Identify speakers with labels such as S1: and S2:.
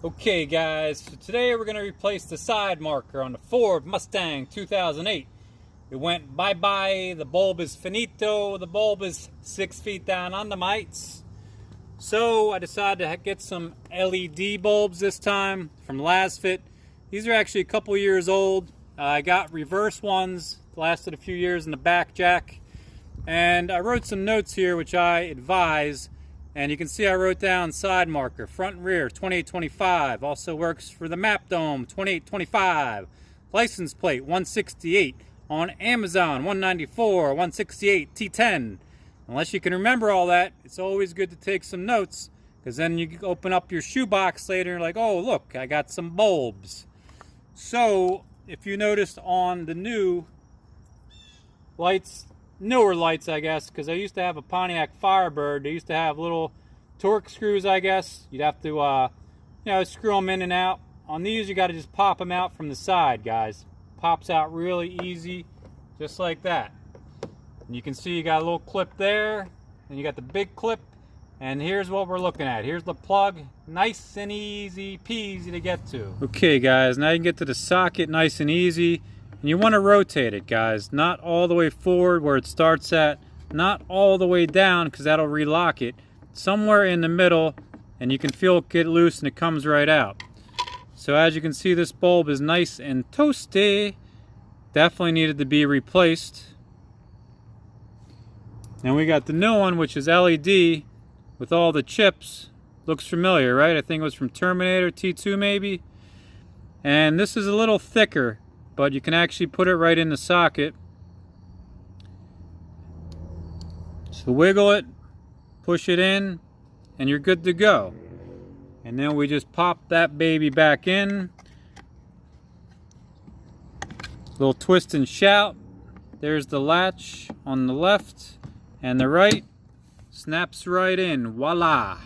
S1: Okay guys, so today we're going to replace the side marker on the Ford Mustang 2008. It went bye-bye, the bulb is finito, the bulb is 6 feet down on the mites. So I decided to get some LED bulbs this time from Lasfit. These are actually a couple years old. I got reverse ones, lasted a few years in the back jack. And I wrote some notes here which I advise. And you can see I wrote down side marker, front and rear, 2825. Also works for the map dome, 2825. License plate, 168. On Amazon, 194, 168, T10. Unless you can remember all that, it's always good to take some notes, because then you can open up your shoebox later and you're like, oh, look, I got some bulbs. So, if you noticed on the new lights, newer lights, I guess, because I used to have a Pontiac Firebird. They used to have little torque screws, I guess. You'd have to, screw them in and out. On these, you got to just pop them out from the side, guys. Pops out really easy, just like that. And you can see you got a little clip there, and you got the big clip. And here's what we're looking at. Here's the plug, nice and easy peasy to get to. Okay, guys, now you can get to the socket nice and easy. And you want to rotate it, guys, not all the way forward where it starts at, not all the way down because that'll relock it. Somewhere in the middle, and you can feel it get loose and it comes right out. So as you can see, this bulb is nice and toasty. Definitely needed to be replaced. And we got the new one, which is LED with all the chips. Looks familiar, right? I think it was from Terminator T2 maybe. And this is a little thicker, but you can actually put it right in the socket. So wiggle it, push it in, and you're good to go. And then we just pop that baby back in. Little twist and shout. There's the latch on the left, and the right snaps right in. Voila!